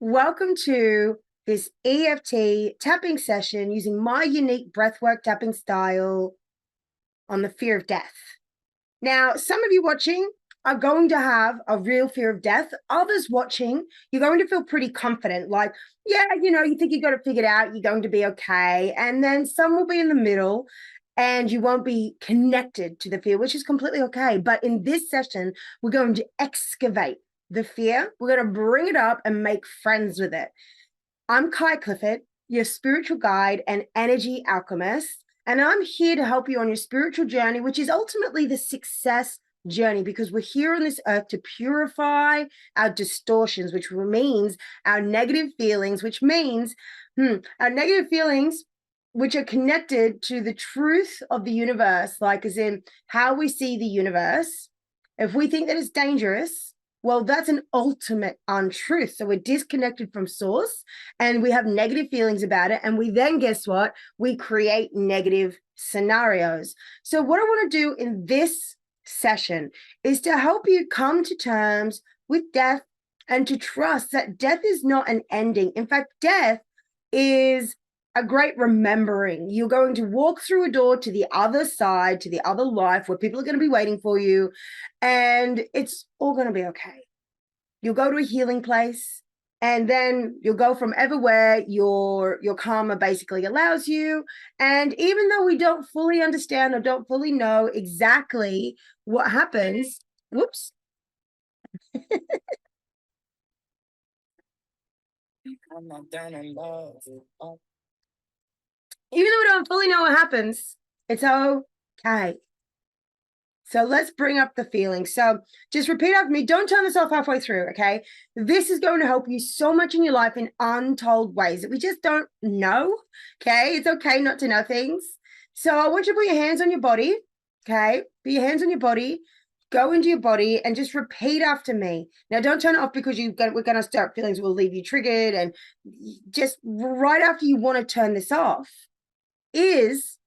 Welcome to this EFT tapping session using my unique breathwork tapping style on the fear of death. Now, some of you watching are going to have a real fear of death. Others watching, you're going to feel pretty confident, like, yeah, you think you got it figured out, you're going to be okay. And then some will be in the middle and you won't be connected to the fear, which is completely okay. But in this session, we're going to excavate the fear. We're going to bring it up and make friends with it. I'm Kai Clifford, your spiritual guide and energy alchemist, and I'm here to help you on your spiritual journey, which is ultimately the success journey, because we're here on this earth to purify our distortions, which means our negative feelings, which means our negative feelings which are connected to the truth of the universe, like as in how we see the universe. If we think that it's dangerous, well, that's an ultimate untruth. So we're disconnected from source and we have negative feelings about it. And we then, guess what? We create negative scenarios. So what I want to do in this session is to help you come to terms with death and to trust that death is not an ending. In fact, death is a great remembering. You're going to walk through a door to the other side, to the other life where people are going to be waiting for you, and it's all going to be okay. You'll go to a healing place, and then you'll go from everywhere your karma basically allows you. And even though we don't fully understand or don't fully know exactly what happens, whoops. I'm not done in love. Even though we don't fully know what happens, it's okay. So let's bring up the feeling. So just repeat after me. Don't turn this off halfway through, okay? This is going to help you so much in your life in untold ways that we just don't know, okay? It's okay not to know things. So I want you to put your hands on your body, okay? Put your hands on your body. Go into your body and just repeat after me. Now, don't turn it off because we're going to start feelings will leave you triggered. And just right after you want to turn this off is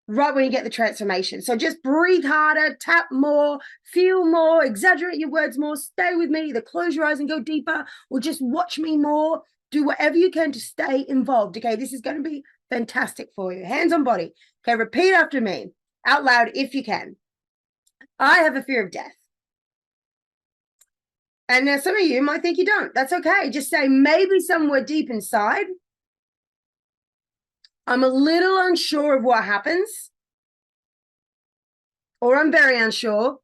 right when you get the transformation. So just breathe harder, tap more, feel more, exaggerate your words more, stay with me, either close your eyes and go deeper, or just watch me more. Do whatever you can to stay involved. Okay, this is going to be fantastic for you. Hands on body. Okay, repeat after me out loud if you can. I have a fear of death. And now some of you might think you don't. That's okay. Just say maybe somewhere deep inside, I'm a little unsure of what happens, or I'm very unsure.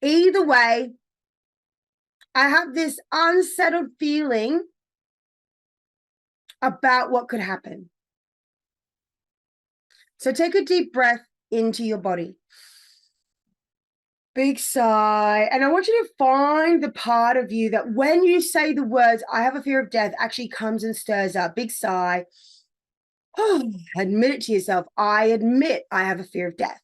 Either way, I have this unsettled feeling about what could happen. So take a deep breath into your body. Big sigh. And I want you to find the part of you that when you say the words, I have a fear of death, actually comes and stirs up. Big sigh. Oh, admit it to yourself. I admit I have a fear of death.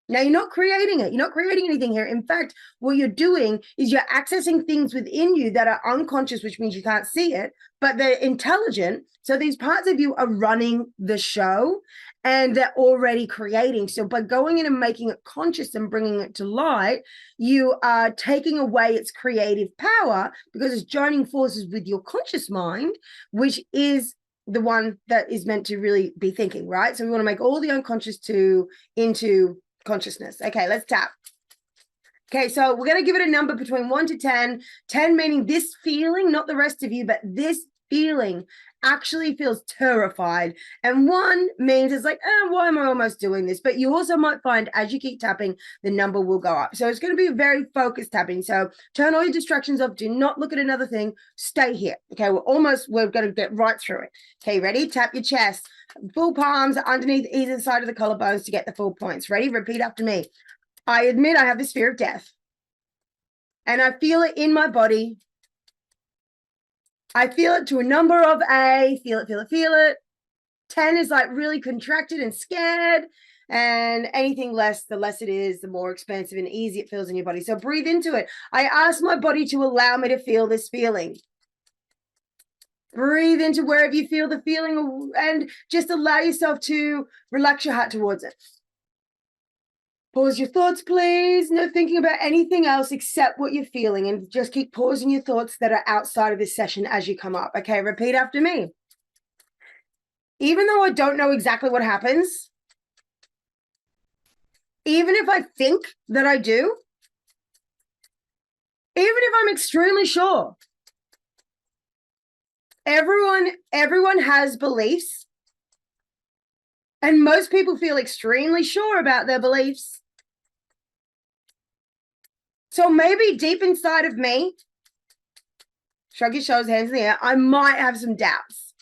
Now, you're not creating it. You're not creating anything here. In fact, what you're doing is you're accessing things within you that are unconscious, which means you can't see it, but they're intelligent. So these parts of you are running the show and they're already creating. So by going in and making it conscious and bringing it to light, you are taking away its creative power because it's joining forces with your conscious mind, which is the one that is meant to really be thinking, right? So we want to make all the unconscious into consciousness. Okay, let's tap. Okay, so we're going to give it a number between 1 to 10. 10 meaning this feeling, not the rest of you, but this feeling actually feels terrified. And 1 means it's like, why am I almost doing this? But you also might find as you keep tapping, the number will go up. So it's going to be a very focused tapping. So turn all your distractions off. Do not look at another thing. Stay here. Okay, we're going to get right through it. Okay, ready? Tap your chest. Full palms underneath either side of the collarbones to get the full points. Ready? Repeat after me. I admit I have this fear of death. And I feel it in my body. I feel it to a number of a, feel it, feel it, feel it. 10 is like really contracted and scared. And anything less, the less it is, the more expansive and easy it feels in your body. So breathe into it. I ask my body to allow me to feel this feeling. Breathe into wherever you feel the feeling and just allow yourself to relax your heart towards it. Pause your thoughts, please. No thinking about anything else except what you're feeling, and just keep pausing your thoughts that are outside of this session as you come up. Okay, repeat after me. Even though I don't know exactly what happens, even if I think that I do, even if I'm extremely sure, everyone has beliefs, and most people feel extremely sure about their beliefs. So maybe deep inside of me, shrug your shoulders, hands in the air, I might have some doubts.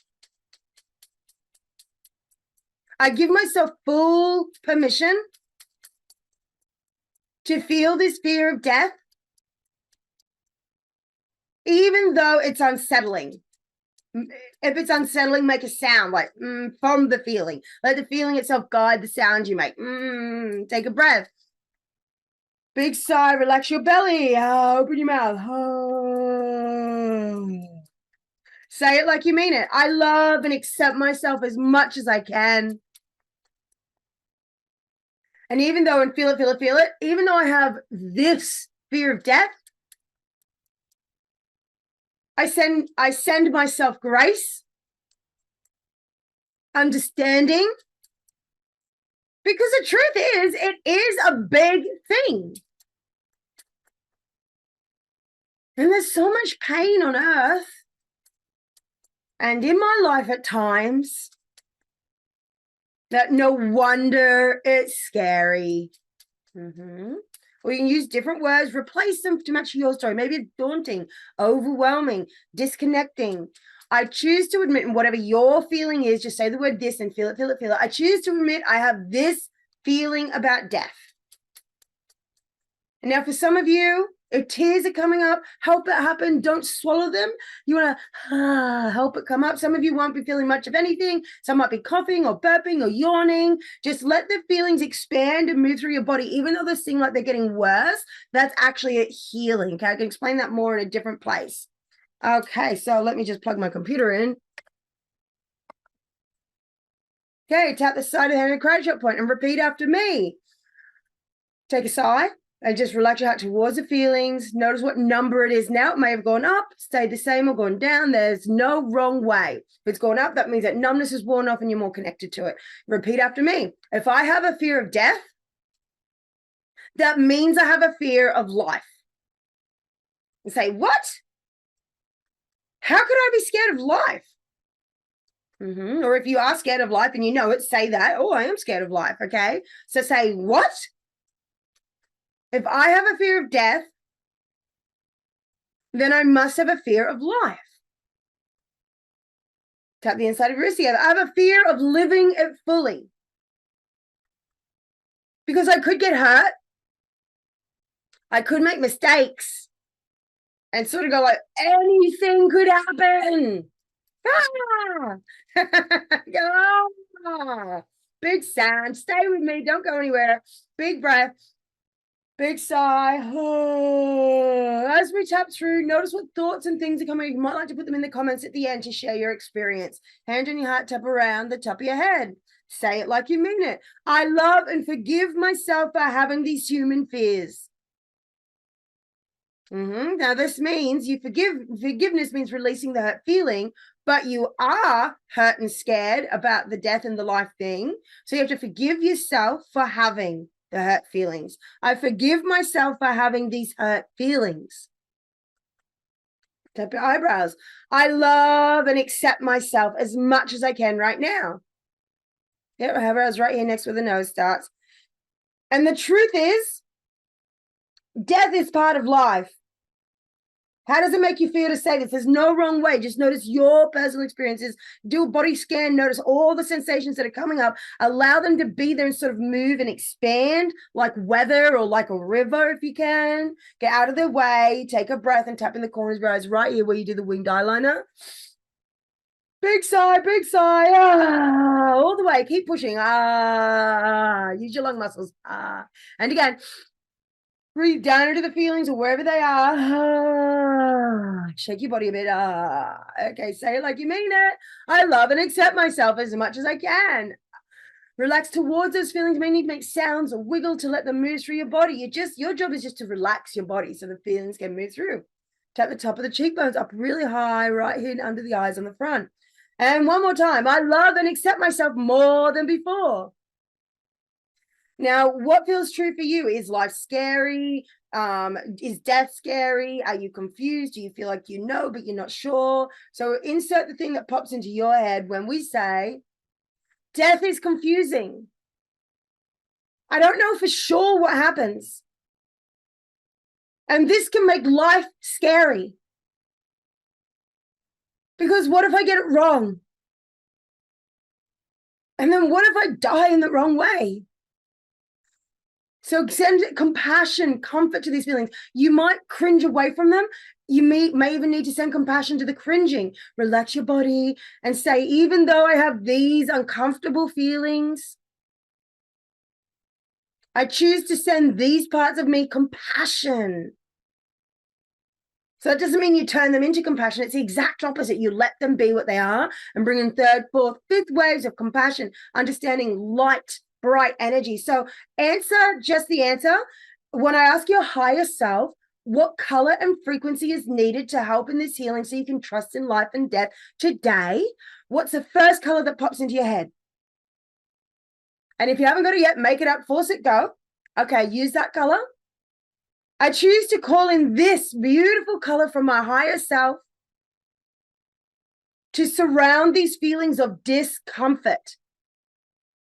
I give myself full permission to feel this fear of death, even though it's unsettling. If it's unsettling, make a sound like from the feeling. Let the feeling itself guide the sound you make. Take a breath. Big sigh, relax your belly. Open your mouth. Say it like you mean it. I love and accept myself as much as I can. And even though, and feel it, even though I have this fear of death, I send myself grace, understanding, because the truth is, it is a big thing. And there's so much pain on earth and in my life at times that no wonder it's scary. Or you can use different words, replace them to match your story. Maybe it's daunting, overwhelming, disconnecting. I choose to admit, and whatever your feeling is, just say the word this and feel it, feel it, feel it. I choose to admit I have this feeling about death. And now for some of you, if tears are coming up, help it happen. Don't swallow them. You want to help it come up. Some of you won't be feeling much of anything. Some might be coughing or burping or yawning. Just let the feelings expand and move through your body. Even though they seem like they're getting worse, that's actually a healing. Okay, I can explain that more in a different place. Okay, so let me just plug my computer in. Okay, tap the side of the hand and crouch up point and repeat after me. Take a sigh. And just relax your heart towards the feelings. Notice what number it is now. It may have gone up, stayed the same, or gone down. There's no wrong way. If it's gone up, that means that numbness is worn off and you're more connected to it. Repeat after me. If I have a fear of death, that means I have a fear of life. And say, what? How could I be scared of life? Or if you are scared of life and you know it, say that. Oh, I am scared of life. Okay. So say, what? If I have a fear of death, then I must have a fear of life. Tap the inside of your wrist together. I have a fear of living it fully. Because I could get hurt. I could make mistakes. And sort of go like, anything could happen. Big sound. Stay with me. Don't go anywhere. Big breath. Big sigh. As we tap through, notice what thoughts and things are coming. You might like to put them in the comments at the end to share your experience. Hand on your heart, tap around the top of your head. Say it like you mean it. I love and forgive myself for having these human fears. Now, this means forgiveness means releasing the hurt feeling, but you are hurt and scared about the death and the life thing. So you have to forgive yourself for having the hurt feelings. I forgive myself for having these hurt feelings. Tap your eyebrows. I love and accept myself as much as I can right now. Yep, eyebrows right here next where the nose starts. And the truth is, death is part of life. How does it make you feel to say this? There's no wrong way. Just notice your personal experiences. Do a body scan. Notice all the sensations that are coming up. Allow them to be there and sort of move and expand like weather or like a river if you can. Get out of their way. Take a breath and tap in the corners of your eyes right here where you do the winged eyeliner. Big sigh, big sigh. All the way. Keep pushing. Use your lung muscles. And again. Breathe down into the feelings or wherever they are. Shake your body a bit. Okay, say it like you mean it. I love and accept myself as much as I can. Relax towards those feelings. You may need to make sounds or wiggle to let them move through your body. Your job is just to relax your body so the feelings can move through. Tap the top of the cheekbones up really high, right here under the eyes on the front. And one more time. I love and accept myself more than before. Now, what feels true for you? Is life scary? Is death scary? Are you confused? Do you feel like you know, but you're not sure? So insert the thing that pops into your head when we say, death is confusing. I don't know for sure what happens. And this can make life scary. Because what if I get it wrong? And then what if I die in the wrong way? So send compassion, comfort to these feelings. You might cringe away from them. You may even need to send compassion to the cringing. Relax your body and say, even though I have these uncomfortable feelings, I choose to send these parts of me compassion. So it doesn't mean you turn them into compassion. It's the exact opposite. You let them be what they are and bring in third, fourth, fifth waves of compassion, understanding light, bright energy. So answer just the answer. When I ask your higher self, what color and frequency is needed to help in this healing so you can trust in life and death today, what's the first color that pops into your head? And if you haven't got it yet, make it up, force it, go. Okay, use that color. I choose to call in this beautiful color from my higher self to surround these feelings of discomfort.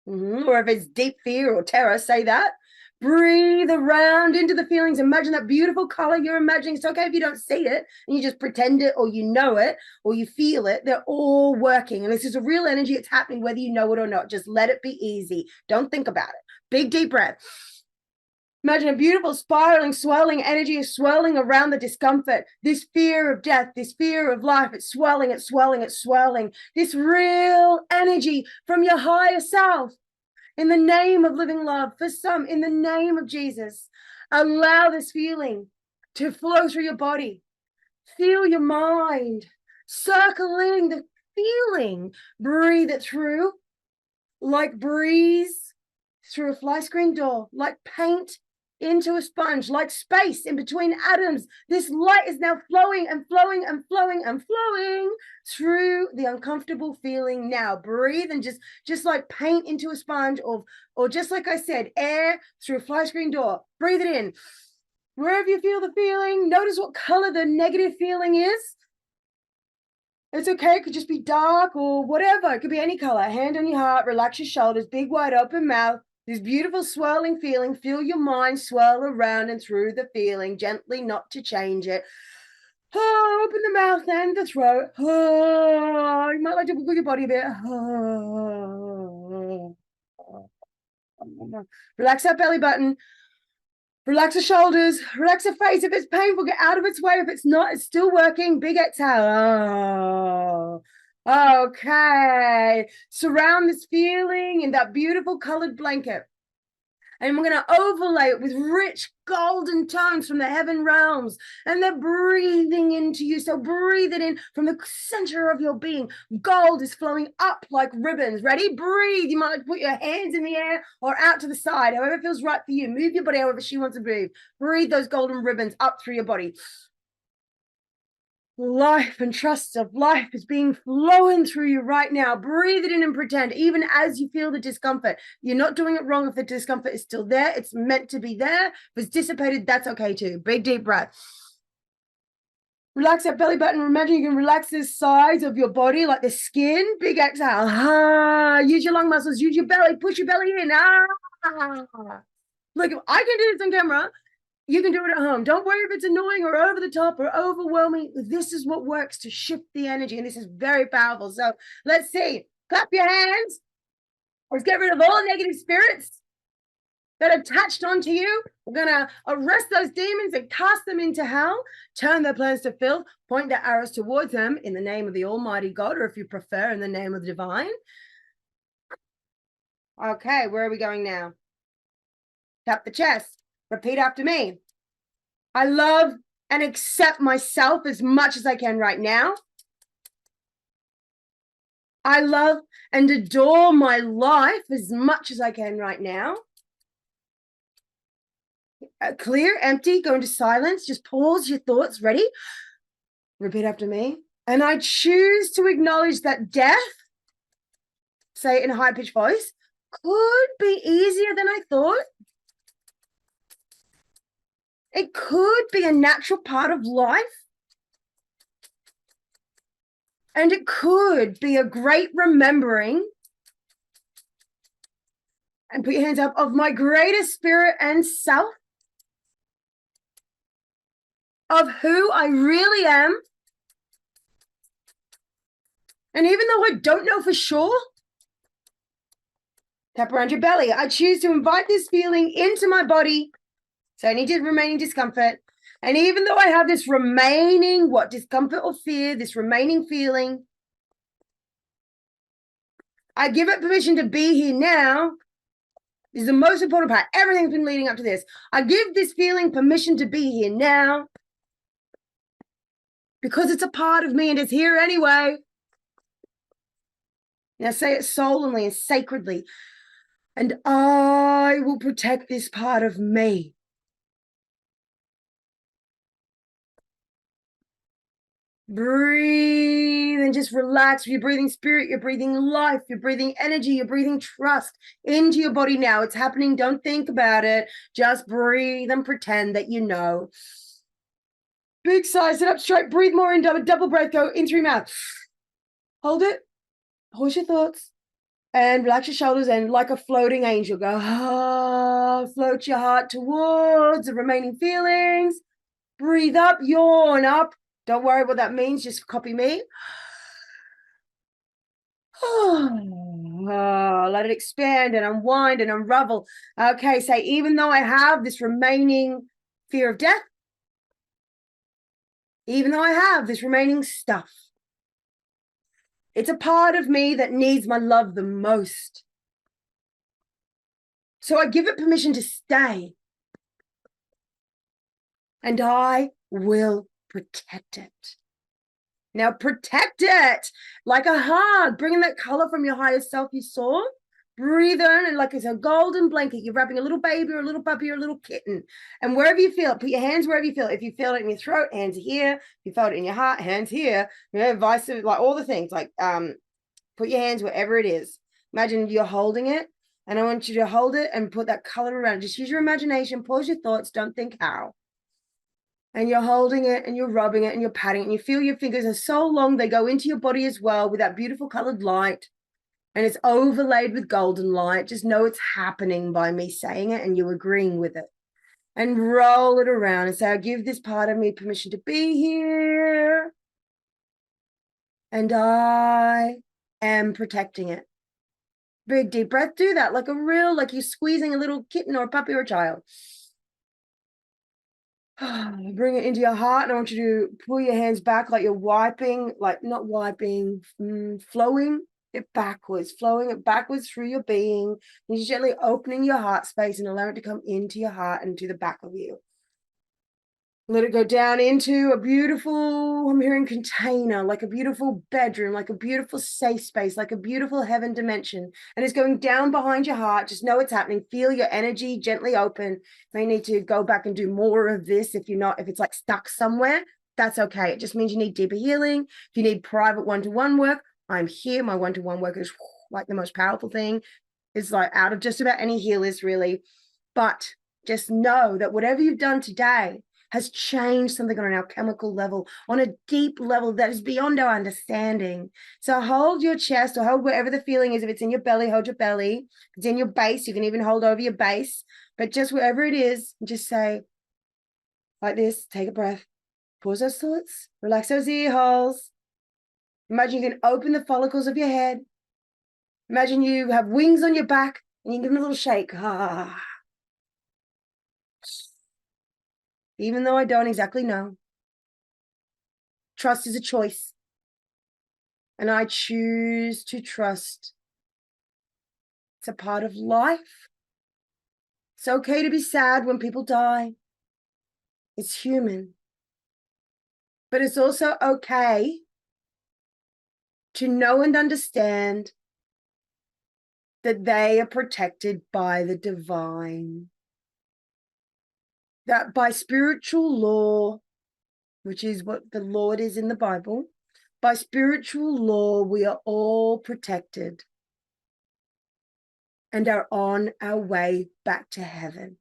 Or if it's deep fear or terror, say that. Breathe around into the feelings. Imagine that beautiful color you're imagining. It's okay if you don't see it and you just pretend it or you know it or you feel it. They're all working. And this is a real energy. It's happening whether you know it or not. Just let it be easy. Don't think about it. Big, deep breath. Imagine a beautiful spiraling, swirling energy is swirling around the discomfort. This fear of death, this fear of life, it's swirling, it's swirling, it's swirling. This real energy from your higher self. In the name of living love, for some, in the name of Jesus, allow this feeling to flow through your body. Feel your mind circling the feeling. Breathe it through like breeze through a fly screen door, like paint into a sponge, like space in between atoms. This light is now flowing and flowing and flowing and flowing through the uncomfortable feeling. Now breathe and just like paint into a sponge, or just like I said, air through a fly screen door. Breathe it in. Wherever you feel the feeling, notice what color the negative feeling is. It's okay. It could just be dark or whatever. It could be any color. Hand on your heart, relax your shoulders, big wide open mouth. This beautiful swirling feeling, feel your mind swirl around and through the feeling, gently, not to change it. Oh, open the mouth and the throat. Oh, you might like to wiggle your body a bit. Oh. Relax that belly button. Relax the shoulders. Relax the face. If it's painful, get out of its way. If it's not, it's still working. Big exhale. Oh. Okay. Surround this feeling in that beautiful colored blanket. And we're going to overlay it with rich golden tones from the heaven realms. And they're breathing into you. So breathe it in from the center of your being. Gold is flowing up like ribbons. Ready? Breathe. You might like to put your hands in the air or out to the side, however feels right for you. Move your body however she wants to breathe. Breathe those golden ribbons up through your body. Life and trust of life is being flowing through you right now. Breathe it in and pretend, even as you feel the discomfort. You're not doing it wrong if the discomfort is still there. It's meant to be there. If it's dissipated, that's okay too. Big, deep breath. Relax that belly button. Imagine you can relax the sides of your body, like the skin. Big exhale. Ah, use your lung muscles. Use your belly. Push your belly in. Ah. Look, I can do this on camera. You can do it at home. Don't worry if it's annoying or over the top or overwhelming. This is what works to shift the energy, and this is very powerful. So let's see. Clap your hands. Let's get rid of all negative spirits that are attached onto you. We're going to arrest those demons and cast them into hell. Turn their plans to filth. Point their arrows towards them in the name of the Almighty God, or if you prefer, in the name of the Divine. Okay, where are we going now? Tap the chest. Repeat after me. I love and accept myself as much as I can right now. I love and adore my life as much as I can right now. Clear, empty, go into silence. Just pause your thoughts. Ready? Repeat after me. And I choose to acknowledge that death, say it in a high-pitched voice, could be easier than I thought. It could be a natural part of life. And it could be a great remembering, and put your hands up, of my greater spirit and self, of who I really am. And even though I don't know for sure, tap around your belly. I choose to invite this feeling into my body. So any remaining discomfort. And even though I have this remaining, discomfort or fear, this remaining feeling, I give it permission to be here now. This is the most important part. Everything's been leading up to this. I give this feeling permission to be here now because it's a part of me and it's here anyway. Now say it solemnly and sacredly. And I will protect this part of me. Breathe and just relax. You're breathing spirit, you're breathing life, you're breathing energy, you're breathing trust into your body now. It's happening. Don't think about it. Just breathe and pretend that you know. Big sigh, sit up straight, breathe more in, double breath, go in through your mouth. Hold it, pause your thoughts, and relax your shoulders, and like a floating angel, go, float your heart towards the remaining feelings. Breathe up, yawn up. Don't worry what that means, just copy me. Let it expand and unwind and unravel. Okay, say, even though I have this remaining fear of death, even though I have this remaining stuff, it's a part of me that needs my love the most. So I give it permission to stay. And I will protect it. Now protect it like a hug, bringing that color from your higher self you saw. Breathe in, and like it's a golden blanket, you're wrapping a little baby or a little puppy or a little kitten. And wherever you feel it, put your hands wherever you feel it. If you feel it in your throat, hands here. If you felt it in your heart, hands here. You know, vice versa, like all the things. Like put your hands wherever it is. Imagine you're holding it, and I want you to hold it and put that color around it. Just use your imagination, pause your thoughts, don't think how. And you're holding it and you're rubbing it and you're patting it, and you feel your fingers are so long they go into your body as well with that beautiful colored light, and it's overlaid with golden light. Just know it's happening by me saying it and you agreeing with it. And roll it around and say, I give this part of me permission to be here, and I am protecting it. Big deep breath. Do that like you're squeezing a little kitten or a puppy or a child. Bring it into your heart, and I want you to pull your hands back like you're wiping, like not wiping, flowing it backwards through your being. And you're gently opening your heart space and allow it to come into your heart and to the back of you. Let it go down into a beautiful, I'm hearing container, like a beautiful bedroom, like a beautiful safe space, like a beautiful heaven dimension. And it's going down behind your heart. Just know it's happening. Feel your energy gently open. You may need to go back and do more of this if it's like stuck somewhere, that's okay. It just means you need deeper healing. If you need private one-to-one work, I'm here. My one-to-one work is like the most powerful thing. It's like out of just about any healers, really. But just know that whatever you've done today has changed something on an alchemical level, on a deep level that is beyond our understanding. So hold your chest, or hold wherever the feeling is. If it's in your belly, hold your belly. If it's in your base, you can even hold over your base. But just wherever it is, just say like this, take a breath, pause those thoughts, relax those ear holes. Imagine you can open the follicles of your head. Imagine you have wings on your back and you can give them a little shake. Even though I don't exactly know. Trust is a choice. And I choose to trust. It's a part of life. It's okay to be sad when people die. It's human. But it's also okay to know and understand that they are protected by the divine, that by spiritual law, which is what the Lord is in the Bible, by spiritual law, we are all protected and are on our way back to heaven,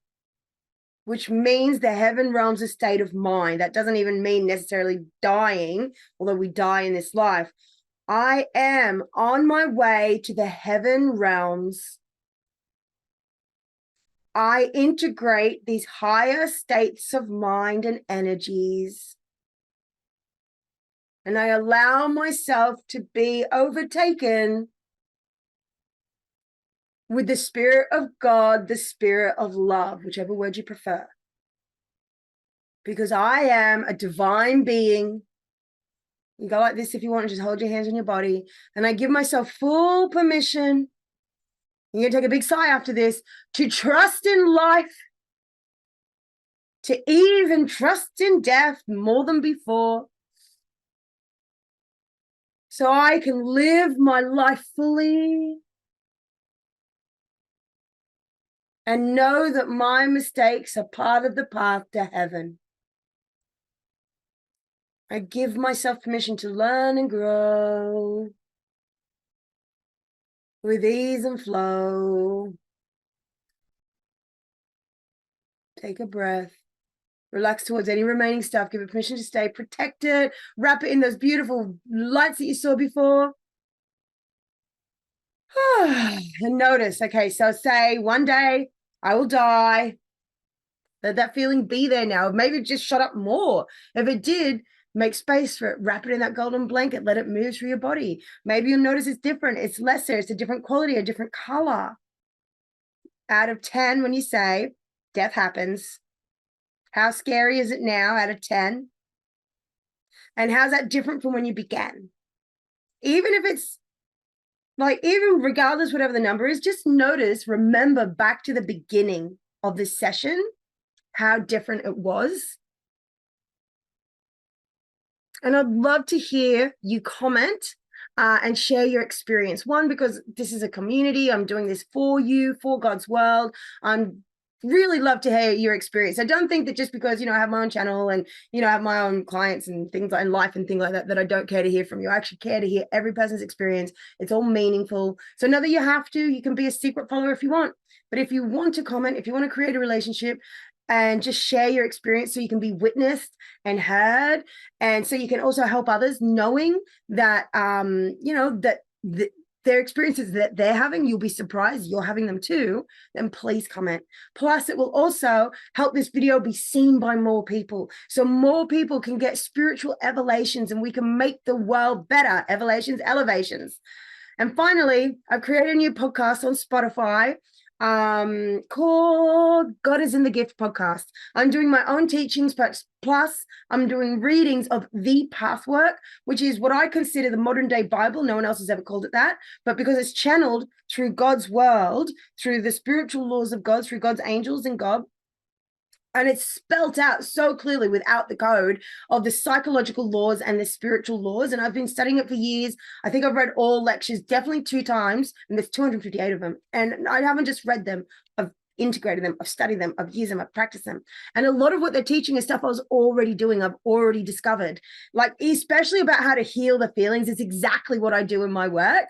which means the heaven realm's a state of mind. That doesn't even mean necessarily dying, although we die in this life. I am on my way to the heaven realms. I integrate these higher states of mind and energies, and I allow myself to be overtaken with the Spirit of God, the Spirit of love, whichever word you prefer. Because I am a divine being. You go like this if you want, just hold your hands on your body. And I give myself full permission. You're going to take a big sigh after this, to trust in life, to even trust in death more than before. So I can live my life fully and know that my mistakes are part of the path to heaven. I give myself permission to learn and grow with ease and flow. Take a breath. Relax towards any remaining stuff. Give it permission to stay protected. Wrap it in those beautiful lights that you saw before. And notice, okay, so say one day I will die. Let that feeling be there now. Maybe just shut up more. If it did, make space for it. Wrap it in that golden blanket. Let it move through your body. Maybe you'll notice it's different. It's lesser. It's a different quality, a different color. Out of 10, when you say death happens, how scary is it now out of 10? And how's that different from when you began? Even if it's like, even regardless, whatever the number is, just notice, remember back to the beginning of this session, how different it was. And I'd love to hear you comment and share your experience. One, because this is a community. I'm doing this for you, for God's world. I'm really love to hear your experience. I don't think that just because, I have my own channel and, I have my own clients and things like life and things like that, that I don't care to hear from you. I actually care to hear every person's experience. It's all meaningful. So know that you have to, you can be a secret follower if you want. But if you want to comment, if you want to create a relationship, and just share your experience so you can be witnessed and heard. And so you can also help others, knowing that, that their experiences that they're having, you'll be surprised you're having them too, then please comment. Plus, it will also help this video be seen by more people. So more people can get spiritual elevations and we can make the world better. Elevations. And finally, I've created a new podcast on Spotify called God is in the Gift podcast. I'm doing my own teachings, plus I'm doing readings of the Breathwork, which is what I consider the modern day Bible. No one else has ever called it that, but because it's channeled through God's world, through the spiritual laws of God, through God's angels and God. And it's spelt out so clearly without the code of the psychological laws and the spiritual laws. And I've been studying it for years. I think I've read all lectures, definitely 2 times, and there's 258 of them. And I haven't just read them, I've integrated them, I've studied them, I've used them, I've practiced them. And a lot of what they're teaching is stuff I was already doing, I've already discovered. Like, especially about how to heal the feelings, is exactly what I do in my work.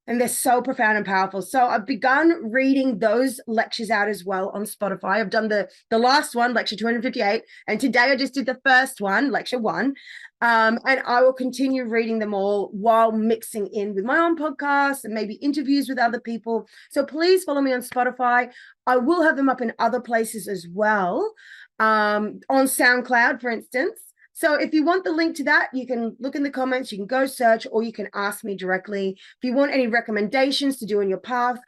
And they're so profound and powerful. So I've begun reading those lectures out as well on Spotify. I've done the last one, lecture 258. And today I just did the first one, lecture 1. And I will continue reading them all while mixing in with my own podcast and maybe interviews with other people. So please follow me on Spotify. I will have them up in other places as well, on SoundCloud, for instance. So if you want the link to that, you can look in the comments, you can go search, or you can ask me directly. If you want any recommendations to do in your path,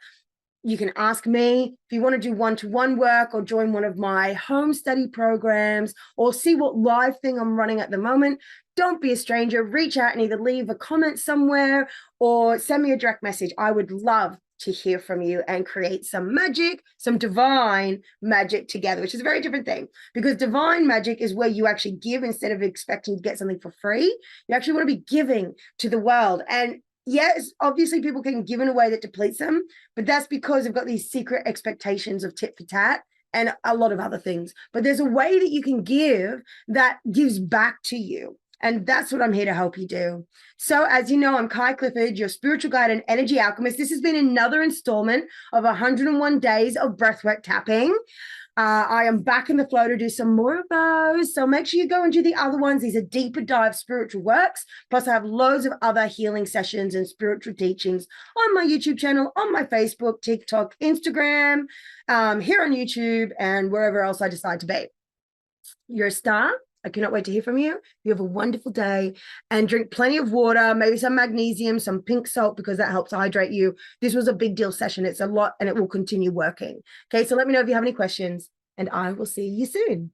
you can ask me. If you want to do one-to-one work or join one of my home study programs or see what live thing I'm running at the moment, don't be a stranger. Reach out and either leave a comment somewhere or send me a direct message. I would love to hear from you and create some magic, some divine magic together, which is a very different thing, because divine magic is where you actually give instead of expecting to get something for free. You actually want to be giving to the world. And yes, obviously people can give in a way that depletes them, but that's because they've got these secret expectations of tit for tat and a lot of other things. But there's a way that you can give that gives back to you. And that's what I'm here to help you do. So, as you know, I'm Kai Clifford, your spiritual guide and energy alchemist. This has been another installment of 101 days of breathwork tapping. I am back in the flow to do some more of those. So make sure you go and do the other ones. These are deeper dive spiritual works. Plus, I have loads of other healing sessions and spiritual teachings on my YouTube channel, on my Facebook, TikTok, Instagram, here on YouTube, and wherever else I decide to be. You're a star. I cannot wait to hear from you. You have a wonderful day and drink plenty of water, maybe some magnesium, some pink salt, because that helps hydrate you. This was a big deal session. It's a lot and it will continue working. Okay, so let me know if you have any questions and I will see you soon.